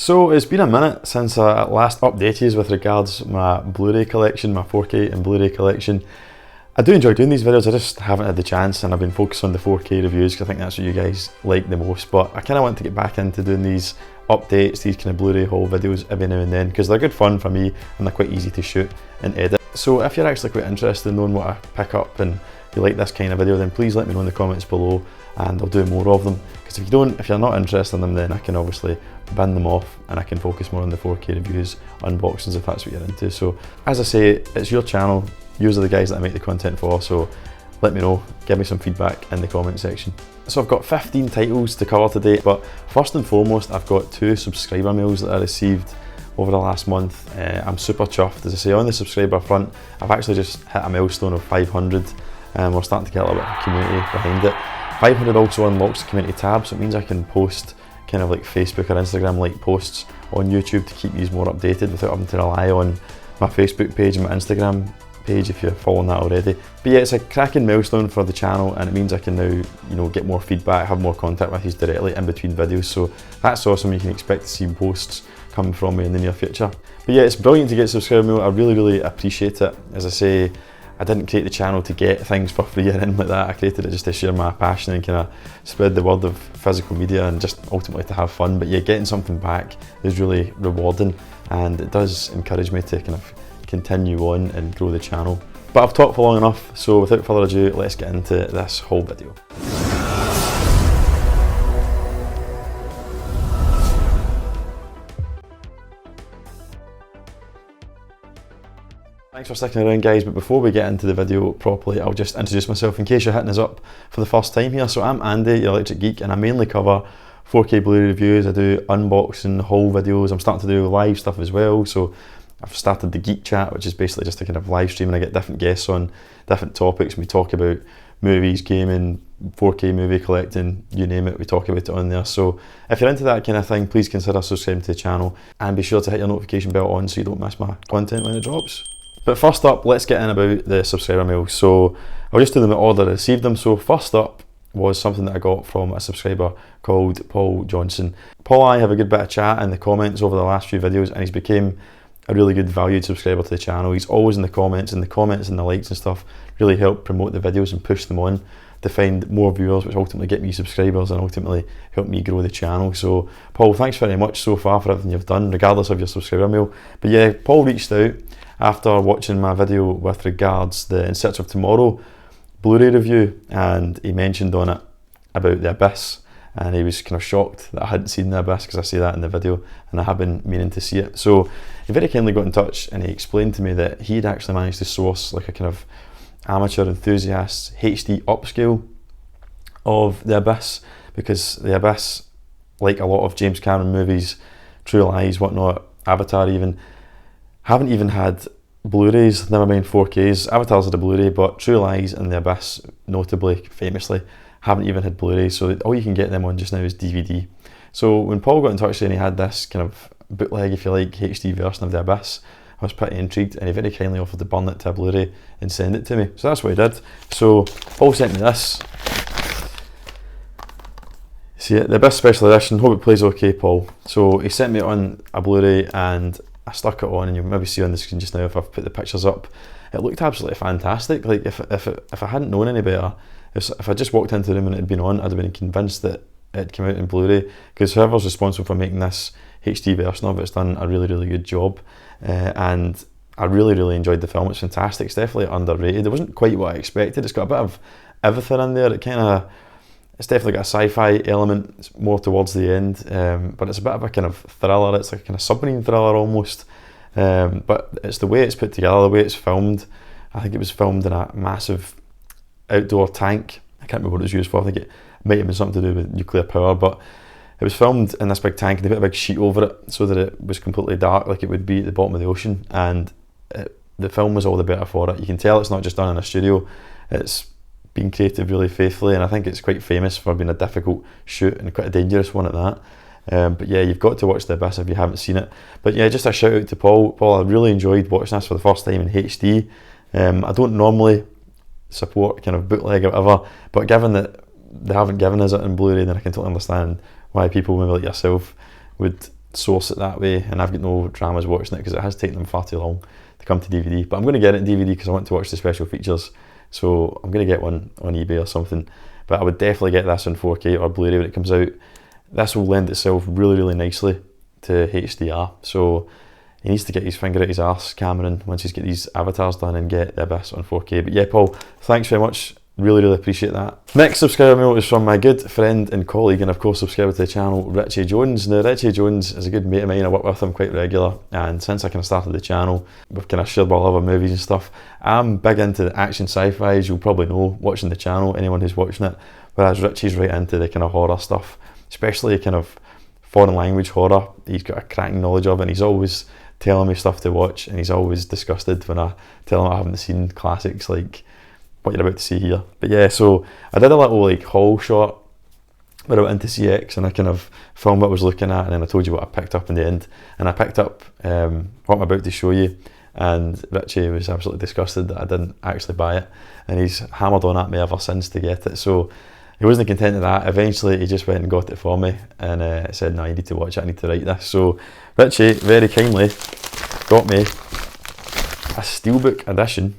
So it's been a minute since I last updated with regards my Blu-ray collection, my 4K and Blu-ray collection. I do enjoy doing these videos, I just haven't had the chance, and I've been focused on the 4K reviews because I think that's what you guys like the most. But I kind of want to get back into doing these updates, these kind of Blu-ray haul videos every now and then, because they're good fun for me and they're quite easy to shoot and edit. So if you're actually quite interested in knowing what I pick up and you like this kind of video, then please let me know in the comments below and I'll do more of them. Because if you're not interested in them, then I can obviously bin them off and I can focus more on the 4K reviews, unboxings, if that's what you're into. So as I say, it's your channel, yous are the guys that I make the content for, so let me know, give me some feedback in the comment section. So I've got 15 titles to cover today, but first and foremost, I've got 2 subscriber mails that I received over the last month. I'm super chuffed. As I say, on the subscriber front, I've actually just hit a milestone of 500, and we're starting to get a little bit of community behind it. 500 also unlocks the community tab, so it means I can post kind of like Facebook or Instagram like posts on YouTube to keep these more updated without having to rely on my Facebook page and my Instagram page if you're following that already. But yeah, it's a cracking milestone for the channel, and it means I can now, get more feedback, have more contact with you directly in between videos. So that's awesome. You can expect to see posts coming from me in the near future. But yeah, it's brilliant to get a subscriber mail. I really appreciate it. As I say, I didn't create the channel to get things for free or anything like that. I created it just to share my passion and kind of spread the word of physical media and just ultimately to have fun. But yeah, getting something back is really rewarding, and it does encourage me to kind of continue on and grow the channel. But I've talked for long enough, so without further ado, let's get into this whole video. Thanks for sticking around, guys, but before we get into the video properly, I'll just introduce myself in case you're hitting us up for the first time here. So I'm Andy, your electric geek, and I mainly cover 4K Blu-ray reviews. I do unboxing, haul videos. I'm starting to do live stuff as well. So I've started the Geek Chat, which is basically just a kind of live stream, and I get different guests on different topics. We talk about movies, gaming, 4K movie collecting, you name it, we talk about it on there. So if you're into that kind of thing, please consider subscribing to the channel and be sure to hit your notification bell on so you don't miss my content when it drops. But first up, let's get in about the subscriber mail. So I'll just do them in order I received them. So first up was something that I got from a subscriber called Paul Johnson. Paul and I have a good bit of chat in the comments over the last few videos, and he's became a really good valued subscriber to the channel. He's always in the comments, and the likes and stuff really help promote the videos and push them on to find more viewers, which ultimately get me subscribers and ultimately help me grow the channel. So Paul, thanks very much so far for everything you've done, regardless of your subscriber mail. But yeah, Paul reached out after watching my video with regards the In Search of Tomorrow Blu-ray review, and he mentioned on it about The Abyss, and he was kind of shocked that I hadn't seen The Abyss, because I see that in the video and I have been meaning to see it. So he very kindly got in touch and he explained to me that he'd actually managed to source like a kind of amateur enthusiast HD upscale of The Abyss, because The Abyss, like a lot of James Cameron movies, True Lies, whatnot, Avatar even, haven't even had Blu-rays, never mind 4Ks. Avatar's had a Blu-ray, but True Lies and The Abyss, notably, famously, haven't even had Blu-rays, so all you can get them on just now is DVD. So when Paul got in touch and he had this kind of bootleg, if you like, HD version of The Abyss, I was pretty intrigued, and he very kindly offered to burn it to a Blu-ray and send it to me. So that's what he did. So Paul sent me this. See it, The Abyss Special Edition. Hope it plays okay, Paul. So he sent me it on a Blu-ray and I stuck it on, and you'll maybe see on the screen just now if I've put the pictures up. It looked absolutely fantastic. Like if I hadn't known any better, if I just walked into the room and it had been on, I'd have been convinced that it came out in Blu-ray, because whoever's responsible for making this HD version of it's done a really good job, and I really enjoyed the film. It's fantastic. It's definitely underrated. It wasn't quite what I expected. It's got a bit of everything in there. It's definitely got a sci-fi element. It's more towards the end, but it's a bit of a kind of thriller. It's like a kind of submarine thriller almost, but it's the way it's put together, the way it's filmed. I think it was filmed in a massive outdoor tank. I can't remember what it was used for. I think it might have been something to do with nuclear power, but it was filmed in this big tank, and they put a big sheet over it so that it was completely dark, like it would be at the bottom of the ocean, and the film was all the better for it. You can tell it's not just done in a studio, it's been created really faithfully, and I think it's quite famous for being a difficult shoot and quite a dangerous one at that. But yeah, you've got to watch The Abyss if you haven't seen it. But yeah, just a shout out to Paul. Paul, I really enjoyed watching this for the first time in HD. I don't normally support kind of bootleg or whatever, but given that they haven't given us it in Blu-ray, then I can totally understand why people maybe like yourself would source it that way, and I've got no dramas watching it because it has taken them far too long to come to DVD. But I'm going to get it in DVD because I want to watch the special features, so I'm going to get one on eBay or something. But I would definitely get this on 4K or Blu-ray when it comes out. This will lend itself really nicely to HDR, so he needs to get his finger out his arse, Cameron, once he's got these avatars done, and get the Abyss on 4K. But yeah, Paul, thanks very much. Really appreciate that. Next subscriber mail is from my good friend and colleague, and of course subscriber to the channel, Richie Jones. Now, Richie Jones is a good mate of mine. I work with him quite regular, and since I kind of started the channel, we've kind of shared our love of movies and stuff. I'm big into the action sci-fi, as you'll probably know, watching the channel, anyone who's watching it, whereas Richie's right into the kind of horror stuff, especially kind of foreign language horror. He's got a cracking knowledge of it, and he's always telling me stuff to watch, and he's always disgusted when I tell him I haven't seen classics like what you're about to see here. But yeah, so I did a little like haul shot where I went into CEX and I kind of filmed what I was looking at, and then I told you what I picked up in the end. And I picked up what I'm about to show you, and Richie was absolutely disgusted that I didn't actually buy it, and he's hammered on at me ever since to get it. So he wasn't content with that. Eventually he just went and got it for me, and said, no, you need to watch it, I need to write this. So Richie very kindly got me a steelbook edition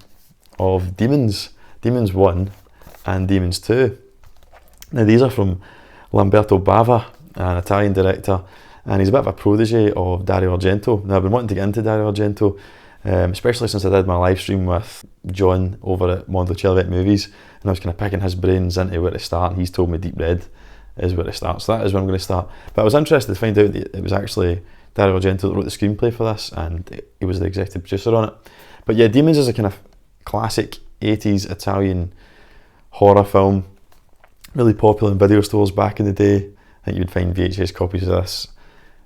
of Demons 1 and Demons 2. Now these are from Lamberto Bava, an Italian director, and he's a bit of a protege of Dario Argento. Now I've been wanting to get into Dario Argento, especially since I did my live stream with John over at Mondo Celvet Movies, and I was kind of picking his brains into where to start, and he's told me Deep Red is where to start, so that is where I'm going to start. But I was interested to find out that it was actually Dario Argento that wrote the screenplay for this, and he was the executive producer on it. But yeah, Demons is a kind of classic 80s Italian horror film, really popular in video stores back in the day. I think you would find VHS copies of this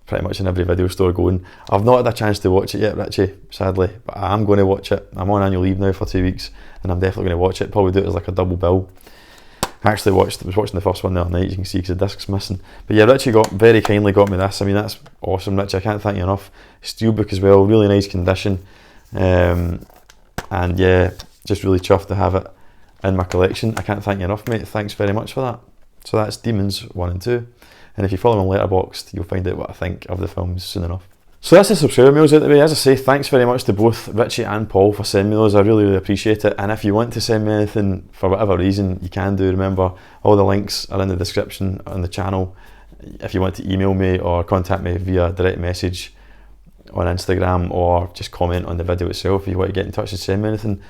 pretty much in every video store going. I've not had a chance to watch it yet, Richie, sadly, but I'm going to watch it. I'm on annual leave now for 2 weeks, and I'm definitely going to watch it. Probably do it as like a double bill. I actually was watching the first one the other night, you can see, because the disc's missing. But yeah, Richie very kindly got me this. I mean, that's awesome, Richie, I can't thank you enough. Steelbook as well, really nice condition, and yeah, just really chuffed to have it in my collection. I can't thank you enough, mate. Thanks very much for that. So that's Demons 1 and 2. And if you follow me on Letterboxd, you'll find out what I think of the films soon enough. So that's the subscriber mails out the way. As I say, thanks very much to both Richie and Paul for sending me those. I really appreciate it. And if you want to send me anything for whatever reason, you can do. Remember, all the links are in the description on the channel. If you want to email me or contact me via direct message on Instagram, or just comment on the video itself, if you want to get in touch and send me anything,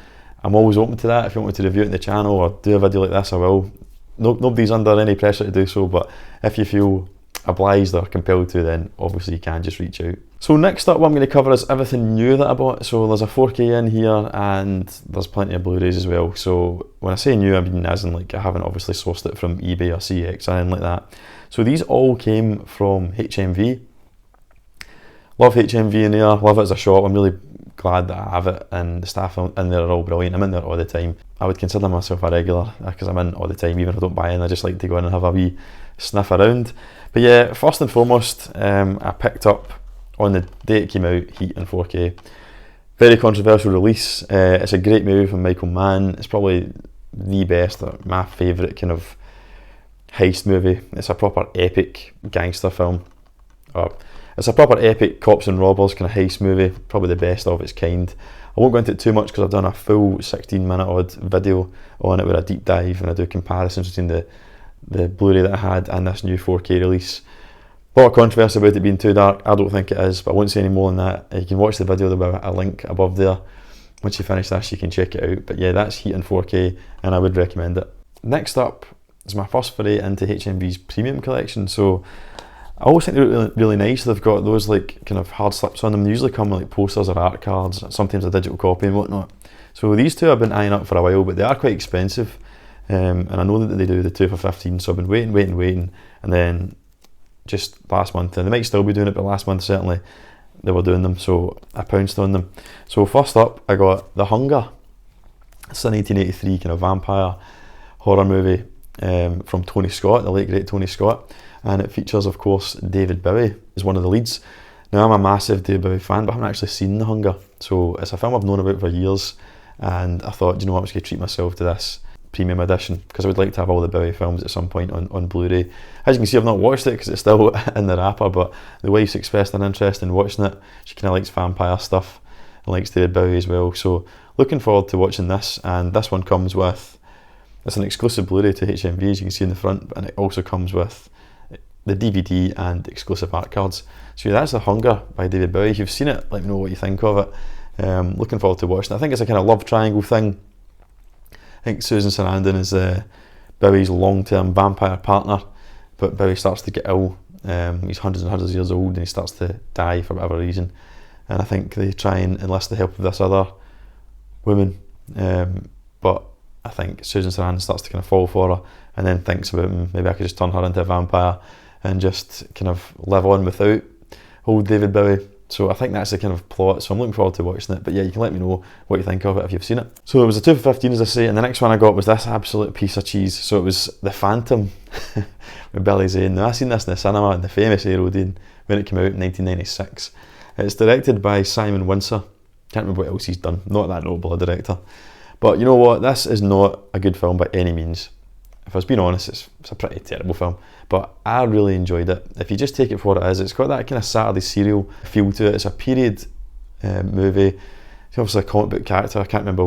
I'm always open to that. If you want me to review it in the channel or do a video like this, I will. Nobody's under any pressure to do so, but if you feel obliged or compelled to, then obviously you can just reach out. So next up, what I'm going to cover is everything new that I bought. So there's a 4K in here, and there's plenty of Blu-rays as well. So when I say new, I mean as in like I haven't obviously sourced it from eBay or CEX or anything like that. So these all came from HMV. Love HMV in there, love it as a shop. I'm really glad that I have it, and the staff in there are all brilliant. I'm in there all the time. I would consider myself a regular because I'm in all the time, even if I don't buy in. I just like to go in and have a wee sniff around. But yeah, first and foremost, I picked up on the day it came out, Heat in 4K. Very controversial release. It's a great movie from Michael Mann. It's probably the best, my favourite kind of heist movie. It's a proper epic gangster film. It's a proper epic cops and robbers kind of heist movie, probably the best of its kind. I won't go into it too much because I've done a full 16-minute odd video on it with a deep dive, and I do comparisons between the Blu-ray that I had and this new 4K release. A lot of controversy about it being too dark. I don't think it is, but I won't say any more than that. You can watch the video, there'll be a link above there. Once you finish this, you can check it out. But yeah, that's Heat in 4K, and I would recommend it. Next up is my first foray into HMV's premium collection. So I always think they're really nice. They've got those like kind of hard slips on them. They usually come with like posters or art cards, sometimes a digital copy and whatnot. So these two I've been eyeing up for a while, but they are quite expensive. And I know that they do the 2 for 15, so I've been waiting, and then just last month, and they might still be doing it, but last month certainly they were doing them, so I pounced on them. So first up, I got The Hunger. It's a 1983 kind of vampire horror movie from Tony Scott, the late great Tony Scott, and it features, of course, David Bowie as one of the leads. Now, I'm a massive David Bowie fan, but I haven't actually seen The Hunger, so it's a film I've known about for years, and I thought, you know what, I'm just going to treat myself to this premium edition, because I would like to have all the Bowie films at some point on Blu-ray. As you can see, I've not watched it because it's still in the wrapper, but the wife's expressed an interest in watching it. She kind of likes vampire stuff and likes David Bowie as well, so looking forward to watching this. And this one comes with, it's an exclusive Blu-ray to HMV, as you can see in the front, and it also comes with the DVD and exclusive art cards. So yeah, that's The Hunger by David Bowie. If you've seen it, let me know what you think of it. Looking forward to watching it. I think it's a kind of love triangle thing. I think Susan Sarandon is Bowie's long-term vampire partner, but Bowie starts to get ill. He's hundreds and hundreds of years old and he starts to die for whatever reason. And I think they try and enlist the help of this other woman, but I think Susan Sarandon starts to kind of fall for her and then thinks about, maybe I could just turn her into a vampire and just kind of live on without old David Bowie. So I think that's the kind of plot, so I'm looking forward to watching it. But yeah, you can let me know what you think of it if you've seen it. So it was a 2 for 15, as I say, and the next one I got was this absolute piece of cheese. So it was The Phantom with Billy Zane. Now I seen this in the cinema in the famous Aerodine when it came out in 1996. It's directed by Simon Windsor. Can't remember what else he's done. Not that notable a director. But you know what, this is not a good film by any means. If I was being honest, it's a pretty terrible film, but I really enjoyed it. If you just take it for what it is, it's got that kind of Saturday serial feel to it. It's a period movie. It's obviously a comic book character. I can't remember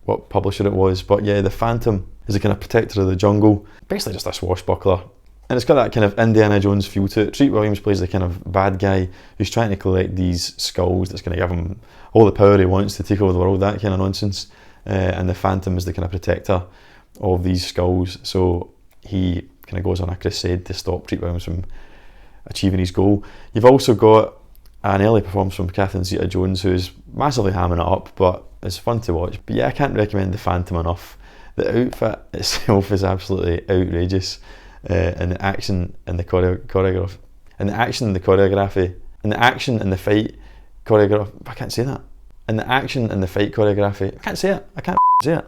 what publisher it was, but yeah, the Phantom is a kind of protector of the jungle, basically just a swashbuckler. And it's got that kind of Indiana Jones feel to it. Treat Williams plays the kind of bad guy who's trying to collect these skulls that's going to give him all the power he wants to take over the world, that kind of nonsense. And the Phantom is the kind of protector of these skulls, so he kind of goes on a crusade to stop Treat Williams from achieving his goal. You've also got an early performance from Catherine Zeta-Jones, who's massively hamming it up, but it's fun to watch. But yeah, I can't recommend The Phantom enough. The outfit itself is absolutely outrageous, and the action and the choreography, and the action and the choreography, and the action and the fight choreography. I can't say that. And the action and the fight choreography. I can't say it. I can't say it.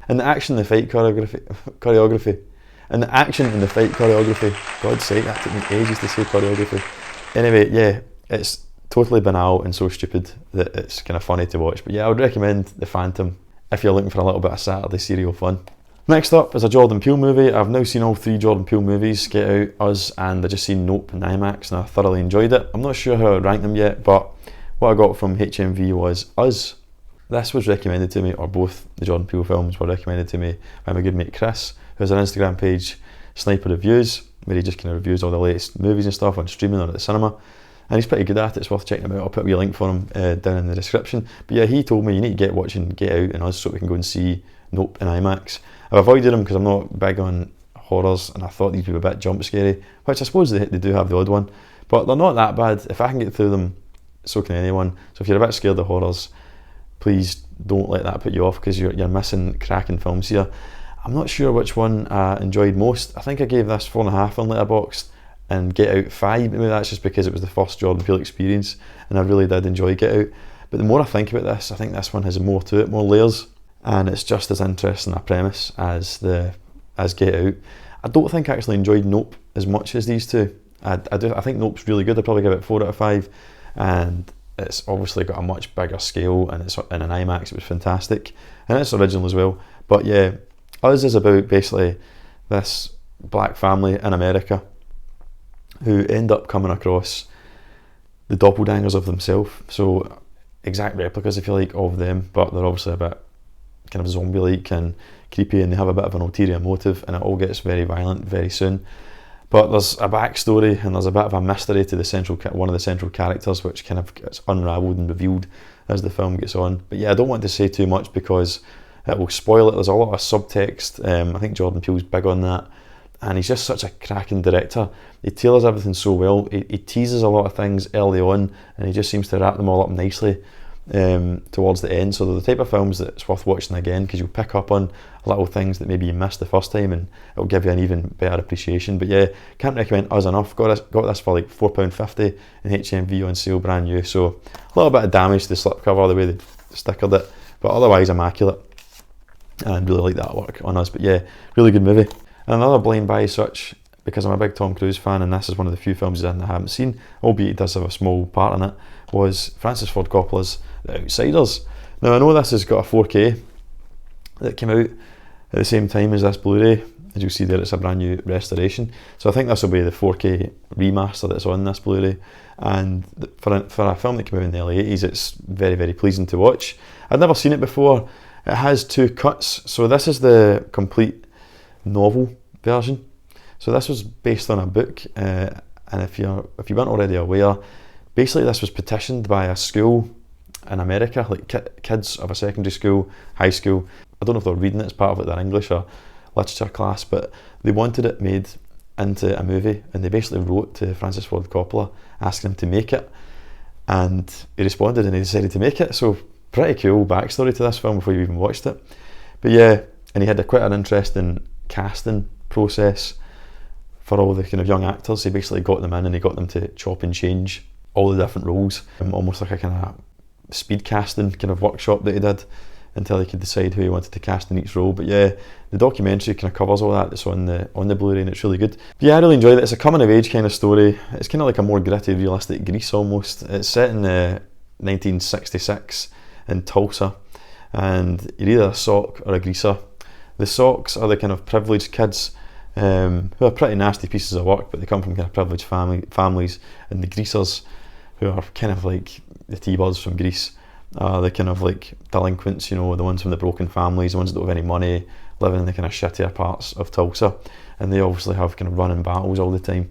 And the action and the fight choreography. And the action and the fight choreography. God's sake, that took me ages to say choreography. Anyway, yeah, it's totally banal and so stupid that it's kind of funny to watch. But yeah, I would recommend The Phantom if you're looking for a little bit of Saturday serial fun. Next up is a Jordan Peele movie. I've now seen all 3 Jordan Peele movies, Get Out, Us, and I just seen Nope in IMAX, and I thoroughly enjoyed it. I'm not sure how I'd rank them yet, but what I got from HMV was Us. This was recommended to me, or both the Jordan Peele films were recommended to me by my good mate Chris, who has an Instagram page, Sniper Reviews, where he just kind of reviews all the latest movies and stuff on streaming or at the cinema. And he's pretty good at it, it's worth checking him out. I'll put a wee link for him down in the description. But yeah, he told me you need to get watching Get Out and Us so we can go and see Nope in IMAX. I've avoided them because I'm not big on horrors and I thought these would be a bit jump scary, which I suppose they do have the odd one. But they're not that bad. If I can get through them, so can anyone. So if you're a bit scared of horrors, please don't let that put you off, because you're missing cracking films here. I'm not sure which one I enjoyed most. I think I gave this 4.5 on Letterboxd and Get Out 5. Maybe that's just because it was the first Jordan Peele experience and I really did enjoy Get Out. But the more I think about this, I think this one has more to it, more layers, and it's just as interesting a premise as Get Out. I don't think I actually enjoyed Nope as much as these two. I think Nope's really good. I'd probably give it 4 out of 5, and it's obviously got a much bigger scale and it's in an IMAX. It was fantastic and it's original as well. But yeah, Us is about basically this black family in America who end up coming across the doppelgangers of themselves, so exact replicas if you like of them, but they're obviously a bit kind of zombie-like and creepy, and they have a bit of an ulterior motive, and it all gets very violent very soon. But there's a backstory and there's a bit of a mystery to one of the central characters, which kind of gets unravelled and revealed as the film gets on. But yeah, I don't want to say too much because it will spoil it. There's a lot of subtext. I think Jordan Peele's big on that, and he's just such a cracking director. He tailors everything so well. He teases a lot of things early on, and he just seems to wrap them all up nicely towards the end. So they're the type of films that it's worth watching again, because you'll pick up on little things that maybe you missed the first time, and it'll give you an even better appreciation. But yeah, can't recommend Us enough. Got this for like £4.50 in HMV on sale, brand new. So a little bit of damage to the slipcover, the way they stickered it, but otherwise immaculate, and really like that work on Us. But yeah, really good movie. And another blind buy such, because I'm a big Tom Cruise fan and this is one of the few films I haven't seen, albeit it does have a small part in it, was Francis Ford Coppola's The Outsiders. Now I know this has got a 4K that came out at the same time as this Blu-ray. As you'll see there, it's a brand new restoration. So I think this will be the 4K remaster that's on this Blu-ray. And for a film that came out in the early 80s, it's very, very pleasing to watch. I'd never seen it before. It has 2 cuts. So this is the complete novel version. So this was based on a book. And if you weren't already aware, basically this was petitioned by a school in America, like kids of a secondary school, high school. I don't know if they're reading it as part of their English or literature class, but they wanted it made into a movie, and they basically wrote to Francis Ford Coppola asking him to make it, and he responded and he decided to make it. So pretty cool backstory to this film before you even watched it. But yeah, and he had quite an interesting casting process for all the kind of young actors. He basically got them in and he got them to chop and change all the different roles, almost like a kind of speed casting kind of workshop that he did, until he could decide who he wanted to cast in each role. But yeah, the documentary kind of covers all that that's on the Blu-ray, and it's really good. But yeah, I really enjoyed it. It's a coming of age kind of story. It's kind of like a more gritty, realistic Greece almost. It's set in 1966 in Tulsa, and you're either a sock or a greaser. The socks are the kind of privileged kids who are pretty nasty pieces of work, but they come from kind of privileged families, and the greasers, who are kind of like the T-birds from Greece, the kind of like delinquents, you know, the ones from the broken families, the ones that don't have any money, living in the kind of shittier parts of Tulsa, and they obviously have kind of running battles all the time.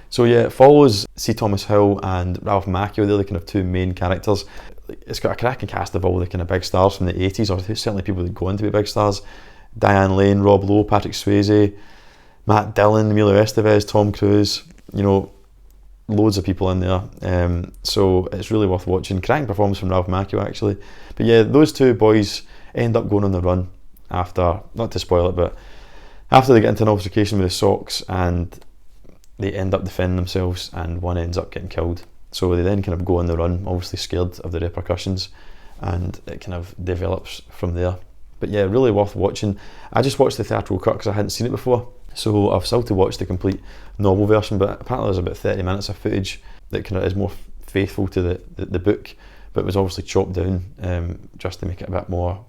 So yeah, it follows C. Thomas Howell and Ralph Macchio. They're the kind of 2 main characters. It's got a cracking cast of all the kind of big stars from the 80s, or certainly people that go on to be big stars. Diane Lane, Rob Lowe, Patrick Swayze, Matt Dillon, Emilio Estevez, Tom Cruise, you know, loads of people in there, so it's really worth watching. Cracking performance from Ralph Macchio actually. But yeah, those 2 boys end up going on the run after, not to spoil it, but after they get into an altercation with the Sox, and they end up defending themselves, and one ends up getting killed. So they then kind of go on the run, obviously scared of the repercussions, and it kind of develops from there. But yeah, really worth watching. I just watched the theatrical cut because I hadn't seen it before, so I've still to watch the complete novel version, but apparently there's about 30 minutes of footage that kind of is more faithful to the book, but was obviously chopped down just to make it a bit more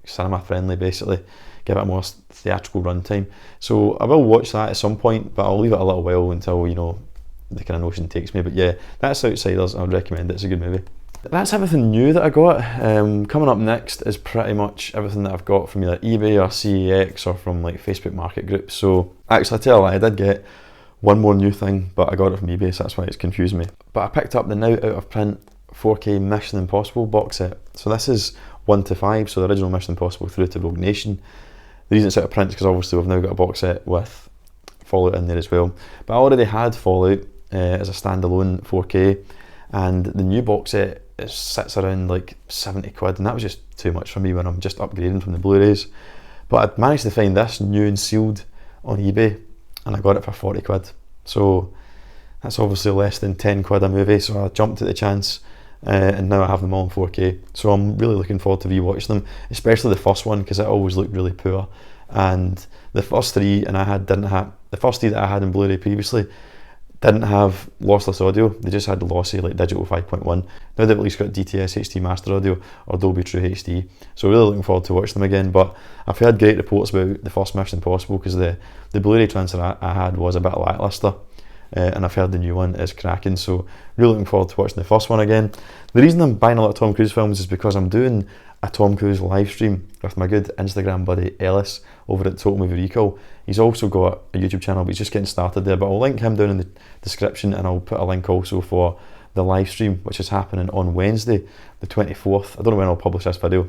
cinema friendly, basically, give it a more theatrical runtime. So I will watch that at some point, but I'll leave it a little while until, you know, the kind of notion takes me. But yeah, that's Outsiders. I would recommend it. It's a good movie. That's everything new that I got. Coming up next is pretty much everything that I've got from either eBay or CEX or from like Facebook market groups. So actually, I tell you what, I did get one more new thing, but I got it from eBay, so that's why it's confused me. But I picked up the now out of print 4K Mission Impossible box set. So this is 1 to 5, so the original Mission Impossible through to Rogue Nation. The reason it's out of print is because obviously we've now got a box set with Fallout in there as well. But I already had Fallout as a standalone 4K, and the new box set, it sits around like 70 quid, and that was just too much for me when I'm just upgrading from the Blu-rays. But I managed to find this new and sealed on eBay, and I got it for 40 quid. So that's obviously less than 10 quid a movie, so I jumped at the chance, and now I have them all in 4K. So I'm really looking forward to rewatching them, especially the first one, because it always looked really poor. And the first 3, and the first 3 that I had in Blu-ray previously didn't have lossless audio, they just had the lossy like digital 5.1. Now they've at least got DTS HD Master Audio or Dolby True HD, so really looking forward to watch them again. But I've heard great reports about the first Mission Impossible, because the Blu-ray transfer I had was a bit lackluster, and I've heard the new one is cracking, so really looking forward to watching the first one again. The reason I'm buying a lot of Tom Cruise films is because I'm doing a Tom Cruise live stream with my good Instagram buddy Ellis over at Total Movie Recall. He's also got a YouTube channel, but he's just getting started there, but I'll link him down in the description, and I'll put a link also for the live stream, which is happening on Wednesday the 24th. I don't know when I'll publish this video,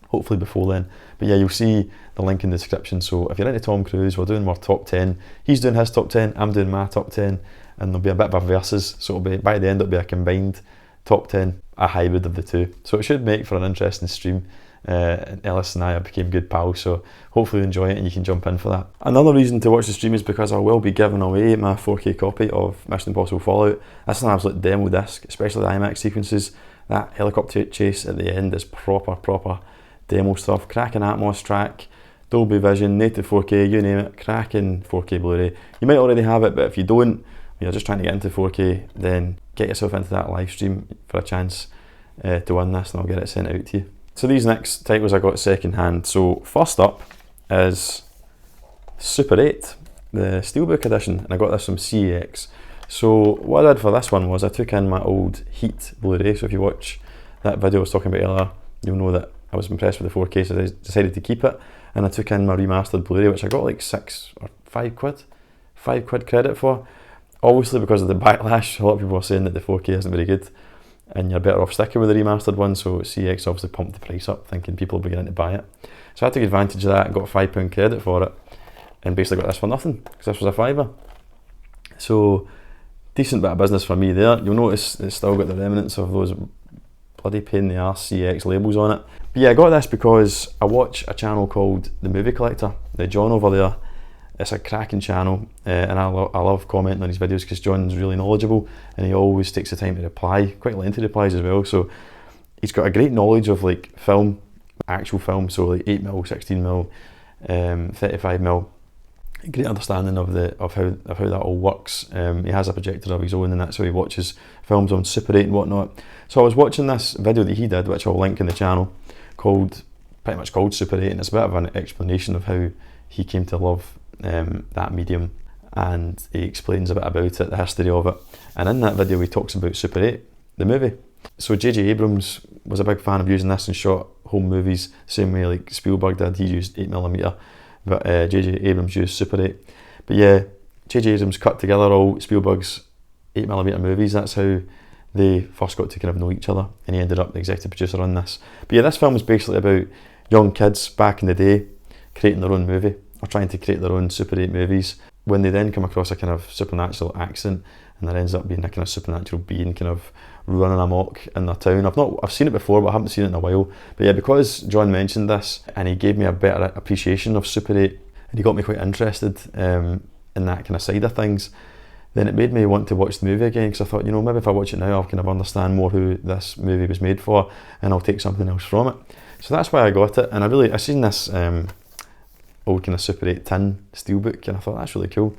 hopefully before then, but yeah, you'll see the link in the description. So if you're into Tom Cruise, we're doing more top 10. He's doing his top 10, I'm doing my top 10, and there'll be a bit of a versus, so it'll be, by the end it'll be a combined top 10, a hybrid of the two. So it should make for an interesting stream. Ellis and I became good pals, so hopefully you enjoy it and you can jump in for that. Another reason to watch the stream is because I will be giving away my 4K copy of Mission Impossible Fallout. That's an absolute demo disc, especially the IMAX sequences. That helicopter chase at the end is proper demo stuff. Cracking Atmos track, Dolby Vision, native 4K, you name it, cracking 4K Blu-ray. You might already have it, but if you don't, you're just trying to get into 4K, then get yourself into that live stream for a chance to win this, and I'll get it sent out to you. So these next titles I got second hand. So first up is Super 8, the Steelbook edition, and I got this from CEX. So what I did for this one was I took in my old Heat Blu-ray. So if you watch that video I was talking about earlier, you'll know that I was impressed with the 4K, so I decided to keep it. And I took in my remastered Blu-ray, which I got like 6 or 5 quid, 5 quid credit for. Obviously because of the backlash, a lot of people are saying that the 4K isn't very good and you're better off sticking with the remastered one, so CEX obviously pumped the price up thinking people were beginning to buy it. So I took advantage of that and got £5 credit for it, and basically got this for nothing, because this was a £5. So decent bit of business for me there. You'll notice it's still got the remnants of those bloody pain in the arse CEX labels on it. But yeah, I got this because I watch a channel called The Movie Collector, the John over there. It's a cracking channel, and I love commenting on his videos because John's really knowledgeable and he always takes the time to reply, quite lengthy replies as well. So he's got a great knowledge of like film, actual film, so like 8mm, 16mm, 35mm. Great understanding of how that all works. He has a projector of his own, and that's how he watches films on Super 8 and whatnot. So I was watching this video that he did, which I'll link in the channel, pretty much called Super 8, and it's a bit of an explanation of how he came to love that medium, and he explains a bit about it, the history of it. And in that video he talks about Super 8, the movie. So J.J. Abrams was a big fan of using this and shot home movies, same way like Spielberg did. He used 8mm, but J.J. Abrams used Super 8. But yeah, J.J. Abrams cut together all Spielberg's 8mm movies. That's how they first got to kind of know each other, and he ended up the executive producer on this. But yeah, this film is basically about young kids back in the day creating their own movie, or trying to create their own Super 8 movies, when they then come across a kind of supernatural accident, and there ends up being a kind of supernatural being kind of running amok in their town. I've seen it before, but I haven't seen it in a while. But yeah, because John mentioned this and he gave me a better appreciation of Super 8, and he got me quite interested in that kind of side of things, then it made me want to watch the movie again, because I thought, you know, maybe if I watch it now I'll kind of understand more who this movie was made for, and I'll take something else from it. So that's why I got it, and I seen this old kind of Super 8 tin steelbook, and I thought that's really cool,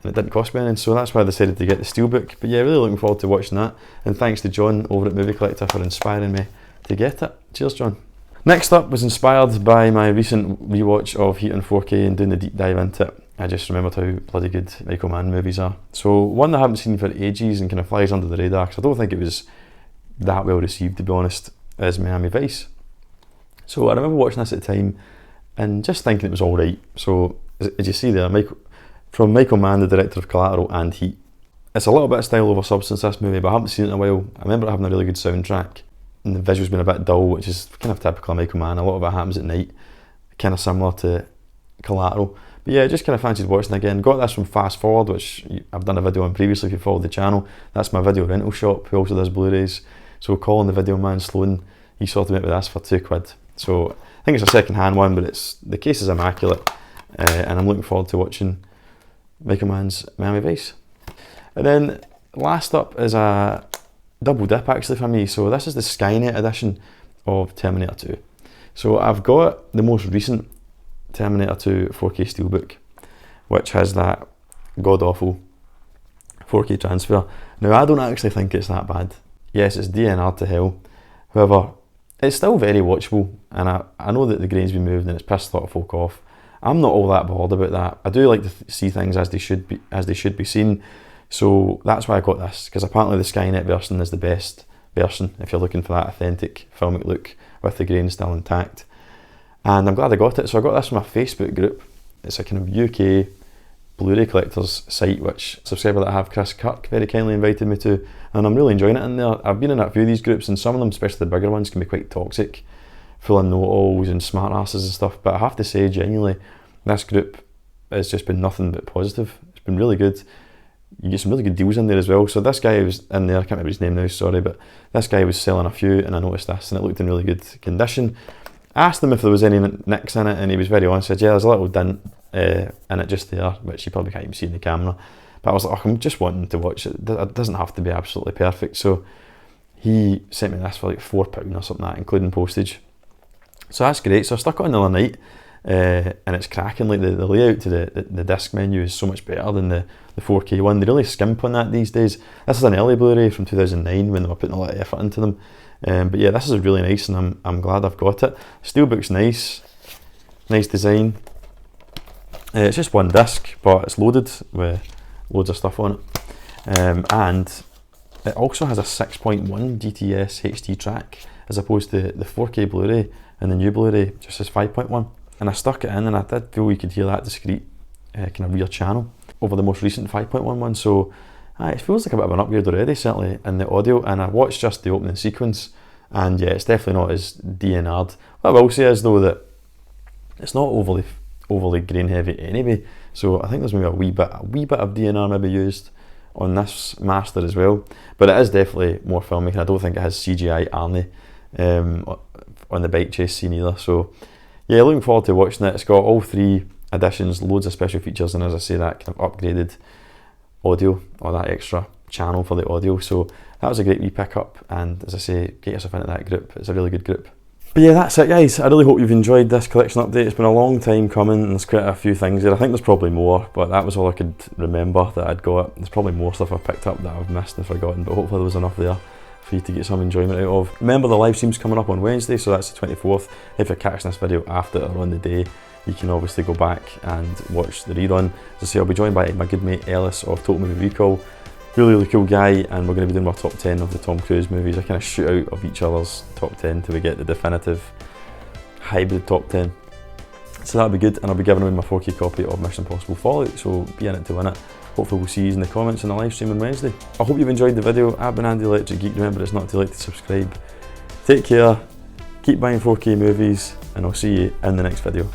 and it didn't cost me anything, so that's why I decided to get the steelbook. But yeah, really looking forward to watching that, and thanks to John over at Movie Collector for inspiring me to get it. Cheers, John. Next up was inspired by my recent rewatch of Heat in 4K and doing the deep dive into it. I just remembered how bloody good Michael Mann movies are. So one that I haven't seen for ages and kind of flies under the radar, because I don't think it was that well received, to be honest, is Miami Vice. So I remember watching this at the time and just thinking it was alright. So as you see there, from Michael Mann, the director of Collateral and Heat. It's a little bit of style over substance, this movie, but I haven't seen it in a while. I remember it having a really good soundtrack, and the visuals being a bit dull, which is kind of typical of Michael Mann. A lot of it happens at night, kind of similar to Collateral. But yeah, just kind of fancied watching again. Got this from Fast Forward, which I've done a video on previously if you followed the channel. That's my video rental shop, who also does Blu-rays. So Colin, the video man, Sloan, he sorted me out with this for £2. So I think it's a second-hand one, but the case is immaculate, and I'm looking forward to watching Michael Mann's Miami Vice. And then last up is a double dip actually for me. So this is the Skynet edition of Terminator 2. So I've got the most recent Terminator 2 4K steelbook, which has that god-awful 4K transfer. Now I don't actually think it's that bad. Yes, it's DNR to hell. However, it's still very watchable, and I know that the grain's been moved and it's pissed a lot of folk off. I'm not all that bothered about that. I do like to see things as they should be seen. So that's why I got this, because apparently the Skynet version is the best version if you're looking for that authentic filmic look with the grain still intact. And I'm glad I got it. So I got this from a Facebook group. It's a kind of UK Blu-ray collectors site, which a subscriber that I have, Chris Kirk, very kindly invited me to, and I'm really enjoying it in there. I've been in a few of these groups, and some of them, especially the bigger ones, can be quite toxic, full of know-alls and smart asses and stuff. But I have to say, genuinely, this group has just been nothing but positive. It's been really good. You get some really good deals in there as well. So this guy was in there, I can't remember his name now, sorry, but this guy was selling a few, and I noticed this, and it looked in really good condition. I asked him if there was any nicks in it, and he was very honest. He said, yeah, there's a little dent in it just there, which you probably can't even see in the camera. But I was like, oh, I'm just wanting to watch it. It doesn't have to be absolutely perfect. So he sent me this for like £4 or something like that, including postage. So that's great. So I stuck it on the other night, and it's cracking. Like the layout to the disc menu is so much better than the 4K one. They really skimp on that these days. This is an early Blu-ray from 2009 when they were putting a lot of effort into them. But yeah, this is really nice, and I'm glad I've got it. Steelbook's nice design. It's just one disc, but it's loaded with loads of stuff on it. And it also has a 6.1 DTS HD track, as opposed to the 4K Blu-ray, and the new Blu-ray just says 5.1. And I stuck it in, and I did feel you could hear that discrete kind of rear channel over the most recent 5.1 one. So it feels like a bit of an upgrade already, certainly in the audio. And I watched just the opening sequence, and yeah, it's definitely not as DNR'd. What I will say is though that it's not overly grain heavy anyway. So I think there's maybe a wee bit of DNR maybe used on this master as well, but it is definitely more filmmaking. I don't think it has CGI Arnie on the bike chase scene either. So yeah, looking forward to watching it. It's got all 3 editions, loads of special features, and as I say, that kind of upgraded audio, or that extra channel for the audio. So that was a great wee pickup, and as I say, get yourself into that group. It's a really good group. But yeah, that's it guys. I really hope you've enjoyed this collection update. It's been a long time coming, and there's quite a few things there. I think there's probably more, but that was all I could remember that I'd got. There's probably more stuff I've picked up that I've missed and forgotten, but hopefully there was enough there for you to get some enjoyment out of. Remember, the live stream's coming up on Wednesday, so that's the 24th. If you're catching this video after or on the day, you can obviously go back and watch the rerun. As I say, I'll be joined by my good mate Ellis of Total Movie Recall. Really cool guy, and we're going to be doing our top 10 of the Tom Cruise movies. A kind of shootout of each other's top 10 till we get the definitive hybrid top 10. So that'll be good, and I'll be giving away my 4K copy of Mission Impossible Fallout, so be in it to win it. Hopefully we'll see you in the comments on the live stream on Wednesday. I hope you've enjoyed the video. I've been Andy Electric Geek. Remember, it's not too late to subscribe. Take care, keep buying 4K movies, and I'll see you in the next video.